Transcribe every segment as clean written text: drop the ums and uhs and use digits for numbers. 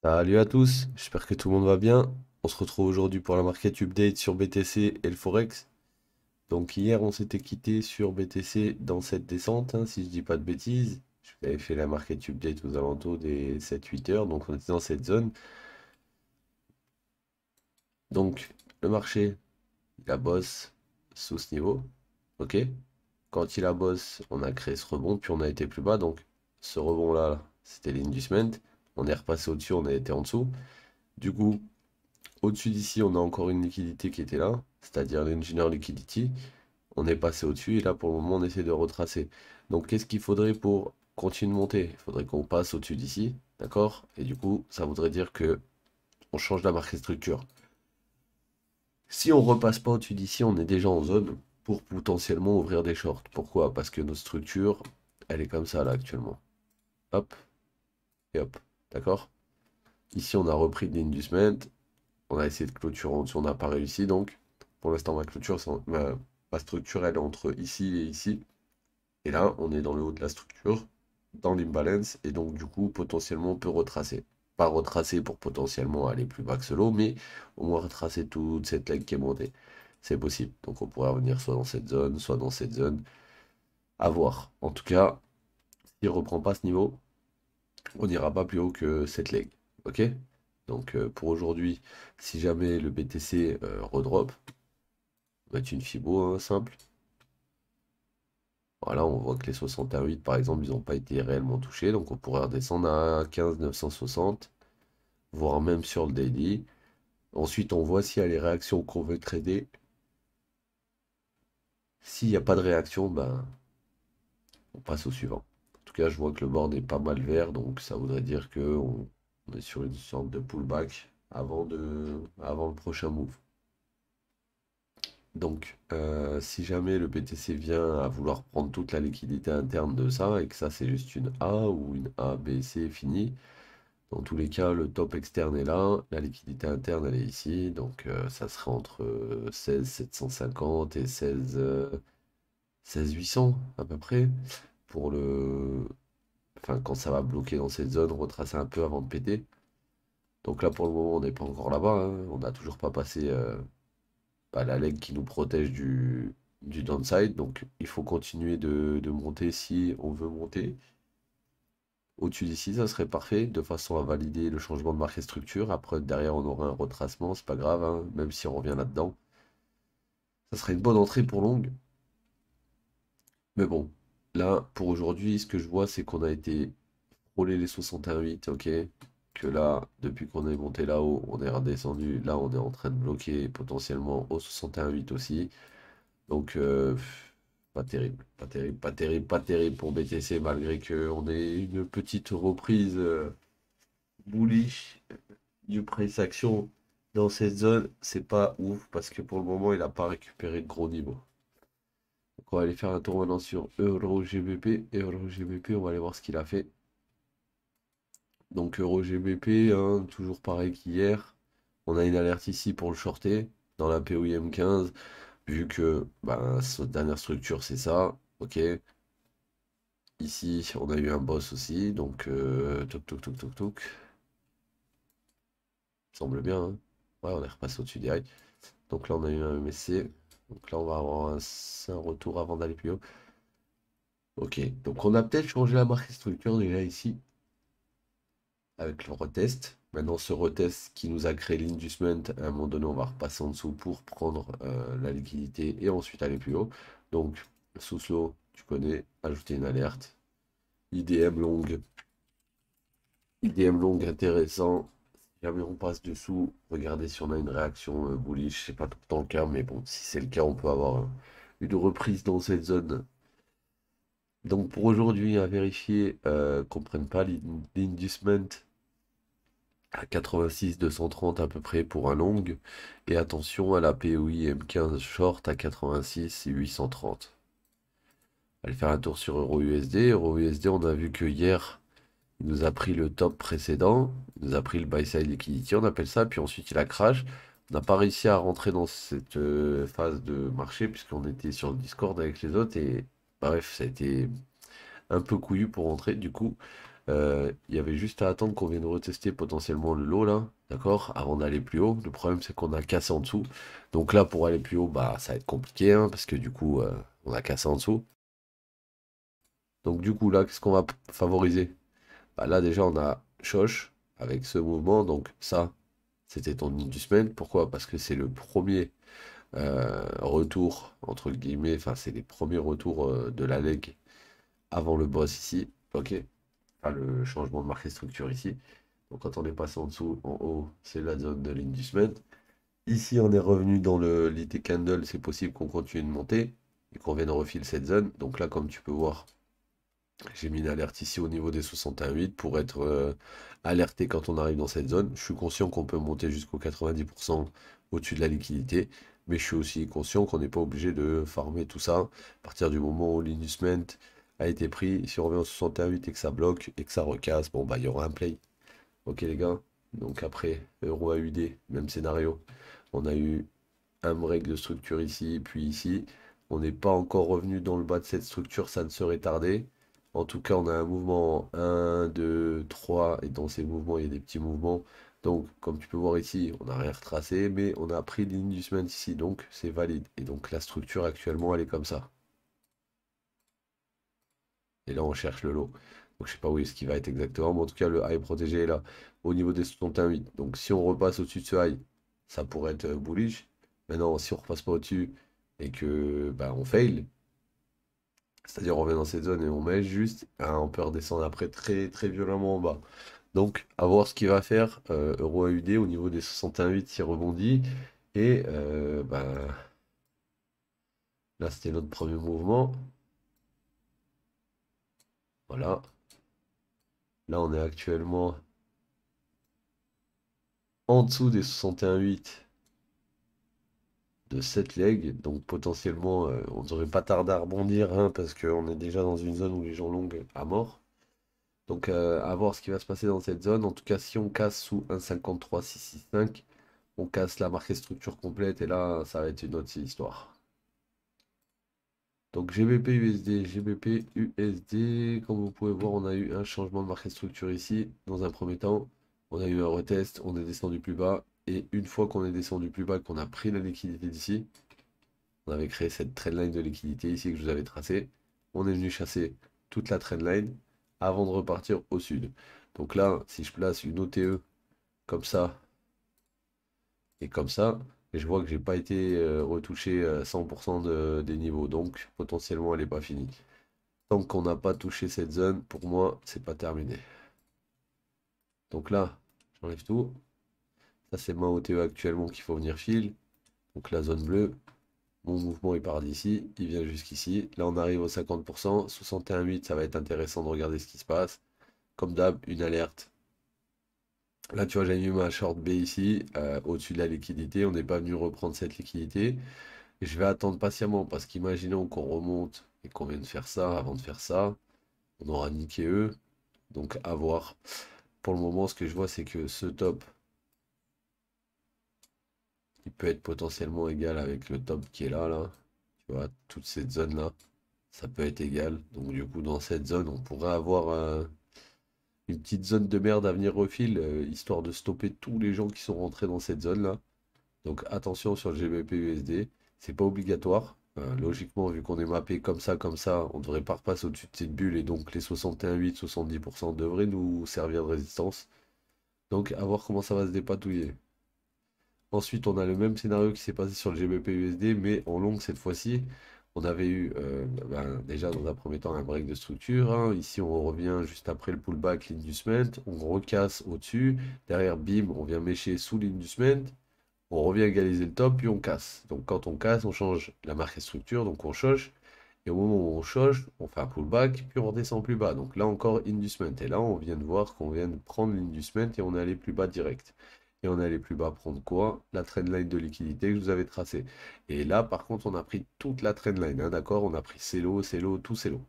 Salut à tous, j'espère que tout le monde va bien. On se retrouve aujourd'hui pour la market update sur BTC et le Forex. Donc hier on s'était quitté sur BTC dans cette descente, hein, si je dis pas de bêtises. Je avais fait la market update aux alentours des 7-8 heures, donc on était dans cette zone. Donc le marché, il a bosse sous ce niveau, ok? Quand il a bosse, on a créé ce rebond, puis on a été plus bas, donc ce rebond-là, c'était l'inducement. On est repassé au-dessus, on a été en dessous. Du coup, au-dessus d'ici, on a encore une liquidité qui était là, c'est-à-dire l'engineer liquidity. On est passé au-dessus et là, pour le moment, on essaie de retracer. Donc, qu'est-ce qu'il faudrait pour continuer de monter? Il faudrait qu'on passe au-dessus d'ici, d'accord? Et du coup, ça voudrait dire que on change la marque structure. Si on repasse pas au-dessus d'ici, on est déjà en zone pour potentiellement ouvrir des shorts. Pourquoi? Parce que notre structure, elle est comme ça là actuellement. Hop et hop, d'accord? Ici, on a repris de l'inducement. On a essayé de clôturer en dessous, on n'a pas réussi donc. Pour l'instant, ma structure, elle est entre ici et ici. Et là, on est dans le haut de la structure, dans l'imbalance, et donc du coup, potentiellement, on peut retracer. Pas retracer pour potentiellement aller plus bas que ce lot, mais au moins retracer toute cette ligne qui est montée. C'est possible. Donc on pourrait revenir soit dans cette zone, soit dans cette zone. À voir. En tout cas, s'il ne reprend pas ce niveau, on n'ira pas plus haut que cette leg. Ok? Donc pour aujourd'hui, si jamais le BTC redrop, on va mettre une Fibo simple. Voilà, on voit que les 61,8 par exemple, ils n'ont pas été réellement touchés. Donc on pourrait redescendre à 15 960, voire même sur le daily. Ensuite, on voit s'il y a les réactions qu'on veut trader. S'il n'y a pas de réaction, ben, on passe au suivant. En tout cas, je vois que le board est pas mal vert, donc ça voudrait dire on est sur une sorte de pullback avant le prochain move. Donc, si jamais le BTC vient à vouloir prendre toute la liquidité interne de ça, et que ça c'est juste une A ou une A, B, C finie, dans tous les cas, le top externe est là, la liquidité interne elle est ici, donc ça serait entre 16 750 et 16 800 à peu près, pour enfin quand ça va bloquer dans cette zone, retracer un peu avant de péter. Donc là pour le moment on n'est pas encore là-bas, hein. On n'a toujours pas passé la leg qui nous protège du downside. Donc il faut continuer de monter si on veut monter. Au-dessus d'ici, ça serait parfait, de façon à valider le changement de marque et structure. Après, derrière, on aura un retracement, c'est pas grave, hein, même si on revient là-dedans. Ça serait une bonne entrée pour longue. Mais bon, là, pour aujourd'hui, ce que je vois, c'est qu'on a été frôler les 61,8, ok? Que là, depuis qu'on est monté là-haut, on est redescendu. Là, on est en train de bloquer potentiellement au 61,8 aussi. Donc, pas terrible, pas terrible, pas terrible, pas terrible pour BTC, malgré qu'on ait une petite reprise bullish du price action dans cette zone. C'est pas ouf parce que pour le moment, il n'a pas récupéré de gros niveaux. Donc, on va aller faire un tour maintenant sur Euro GBP. Euro GBP, on va aller voir ce qu'il a fait. Donc, Euro GBP, hein, toujours pareil qu'hier. On a une alerte ici pour le shorter dans la POIM 15. Vu que ben, cette dernière structure, c'est ça. Ok. Ici, on a eu un boss aussi, donc toc toc toc toc toc. Semble bien, hein. Ouais, on est repassé au-dessus des rails. Donc là, on a eu un MSC. Donc là, on va avoir un retour avant d'aller plus haut. Ok, donc on a peut-être changé la marque et structure déjà ici, avec le retest. Maintenant, ce retest qui nous a créé l'inducement, à un moment donné, on va repasser en dessous pour prendre la liquidité et ensuite aller plus haut. Donc, sous slow, tu connais, ajouter une alerte. IDM long. IDM long intéressant. Si jamais on passe dessous, regardez si on a une réaction bullish. C'est pas tout le temps le cas, mais bon, si c'est le cas, on peut avoir une reprise dans cette zone. Donc pour aujourd'hui, à vérifier qu'on ne prenne pas l'inducement à 86 230 à peu près pour un long. Et attention à la POI M15 short à 86 830. Allez faire un tour sur Euro USD. Euro USD, on a vu que hier, il nous a pris le top précédent, il nous a pris le buy side liquidity, on appelle ça, puis ensuite il a crash. On n'a pas réussi à rentrer dans cette phase de marché puisqu'on était sur le Discord avec les autres et bref, ça a été un peu couillu pour rentrer. Du coup, Il y avait juste à attendre qu'on vienne retester potentiellement le lot là, d'accord, avant d'aller plus haut. Le problème c'est qu'on a cassé en dessous. Donc là pour aller plus haut, bah ça va être compliqué, hein, parce que du coup on a cassé en dessous. Donc du coup là, qu'est-ce qu'on va favoriser? Bah, là déjà on a Shosh avec ce mouvement, donc ça c'était ton inducement. Pourquoi? Parce que c'est le premier retour, entre guillemets, enfin c'est les premiers retours de la leg avant le boss ici, ok? Enfin le changement de marqué structure ici. Donc quand on est passé en dessous, en haut, c'est la zone de l'inducement. Ici on est revenu dans le lit candle, c'est possible qu'on continue de monter et qu'on vienne refiler cette zone. Donc là comme tu peux voir, j'ai mis une alerte ici au niveau des 61,8 pour être alerté quand on arrive dans cette zone. Je suis conscient qu'on peut monter jusqu'au 90% au-dessus de la liquidité, mais je suis aussi conscient qu'on n'est pas obligé de farmer tout ça. À partir du moment où l'inducement a été pris, si on revient au 61,8 et que ça bloque et que ça recasse, bon bah il y aura un play. Ok les gars, donc après Euro AUD, même scénario. On a eu un break de structure ici, puis ici. On n'est pas encore revenu dans le bas de cette structure, ça ne serait tardé. En tout cas, on a un mouvement 1, 2, 3, et dans ces mouvements, il y a des petits mouvements. Donc, comme tu peux voir ici, on n'a rien retracé, mais on a pris l'inducement ici, donc c'est valide. Et donc, la structure actuellement, elle est comme ça. Et là, on cherche le lot. Donc, je sais pas où est-ce qu'il va être exactement, mais en tout cas, le high protégé est là, au niveau des 61,8. Donc, si on repasse au-dessus de ce high, ça pourrait être bullish. Maintenant, si on repasse pas au-dessus et que bah, on fail, c'est-à-dire on revient dans cette zone et on met juste, hein, on peut redescendre après très très violemment en bas. Donc, à voir ce qu'il va faire. Euro AUD au niveau des 61,8, il rebondit. Et bah, là, c'était notre premier mouvement. Voilà. Là, on est actuellement en dessous des 61,8 de cette leg. Donc potentiellement, on ne devrait pas tarder à rebondir, hein, parce qu'on est déjà dans une zone où les gens longues à mort. Donc à voir ce qui va se passer dans cette zone. En tout cas, si on casse sous 1,53,665, on casse la marquée structure complète et là, ça va être une autre histoire. Donc GBP USD, GBP USD, comme vous pouvez voir, on a eu un changement de marqué structure ici. Dans un premier temps, on a eu un retest, on est descendu plus bas. Et une fois qu'on est descendu plus bas, qu'on a pris la liquidité d'ici, on avait créé cette trendline de liquidité ici que je vous avais tracée. On est venu chasser toute la trendline avant de repartir au sud. Donc là, si je place une OTE comme ça et comme ça, et je vois que j'ai pas été retouché 100% des niveaux. Donc potentiellement, elle n'est pas finie. Tant qu'on n'a pas touché cette zone, pour moi, c'est pas terminé. Donc là, j'enlève tout. Ça, c'est ma OTE actuellement qu'il faut venir fil. Donc la zone bleue. Mon mouvement il part d'ici, il vient jusqu'ici. Là on arrive au 50%, 61,8, ça va être intéressant de regarder ce qui se passe. Comme d'hab, une alerte. Là tu vois, j'ai mis ma short B ici, au-dessus de la liquidité. On n'est pas venu reprendre cette liquidité. Et je vais attendre patiemment parce qu'imaginons qu'on remonte et qu'on vienne faire ça avant de faire ça. On aura niqué eux. Donc à voir. Pour le moment, ce que je vois, c'est que ce top, il peut être potentiellement égal avec le top qui est là, là. Tu vois, toute cette zone-là. Ça peut être égal. Donc du coup, dans cette zone, on pourrait avoir une petite zone de merde à venir refil, histoire de stopper tous les gens qui sont rentrés dans cette zone-là. Donc attention sur le GBP USD, c'est pas obligatoire. Logiquement, vu qu'on est mappé comme ça, on ne devrait pas repasser au-dessus de cette bulle et donc les 61,8, 70% devraient nous servir de résistance. Donc à voir comment ça va se dépatouiller. Ensuite, on a le même scénario qui s'est passé sur le GBP USD, mais en long cette fois-ci. On avait eu ben, déjà dans un premier temps un break de structure, hein. Ici, on revient juste après le pullback, l'inducement. On recasse au-dessus. Derrière, bim, on vient mécher sous l'inducement. On revient égaliser le top, puis on casse. Donc quand on casse, on change la marque et structure, donc on choche. Et au moment où on choche, on fait un pullback, puis on redescend plus bas. Donc là encore, inducement. Et là, on vient de voir qu'on vient de prendre l'inducement et on est allé plus bas direct. Et on est allé plus bas prendre quoi? La trendline de liquidité que je vous avais tracée. Et là, par contre, on a pris toute la trendline, hein, d'accord? On a pris CELO, tout CELO.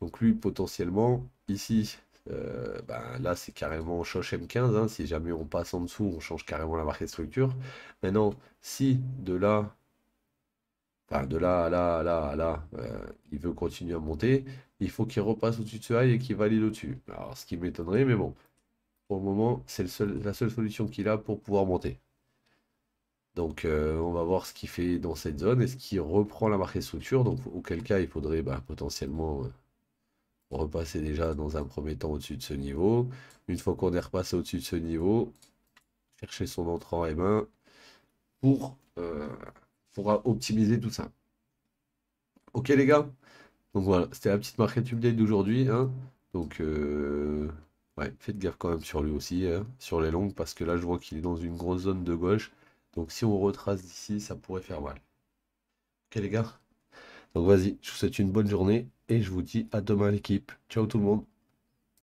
Donc lui, potentiellement, ici, ben, là, c'est carrément Choche M15, hein. Si jamais on passe en dessous, on change carrément la marque de structure. Maintenant, si de là, enfin de là à là, à là, à là, il veut continuer à monter, il faut qu'il repasse au-dessus de ce high et qu'il valide au-dessus. Alors, ce qui m'étonnerait, mais bon, pour le moment, c'est la seule solution qu'il a pour pouvoir monter. Donc, on va voir ce qu'il fait dans cette zone. Est-ce qu'il reprend la marquée structure? Donc, auquel cas, il faudrait bah, potentiellement repasser déjà dans un premier temps au-dessus de ce niveau. Une fois qu'on est repassé au-dessus de ce niveau, chercher son entrant M1 pour, optimiser tout ça. Ok les gars? Donc voilà, c'était la petite market update d'aujourd'hui, hein. Donc, ouais, faites gaffe quand même sur lui aussi, hein, sur les longues, parce que là, je vois qu'il est dans une grosse zone de gauche. Donc, si on retrace d'ici, ça pourrait faire mal. Ok, les gars? Donc, vas-y, je vous souhaite une bonne journée et je vous dis à demain, l'équipe. Ciao tout le monde.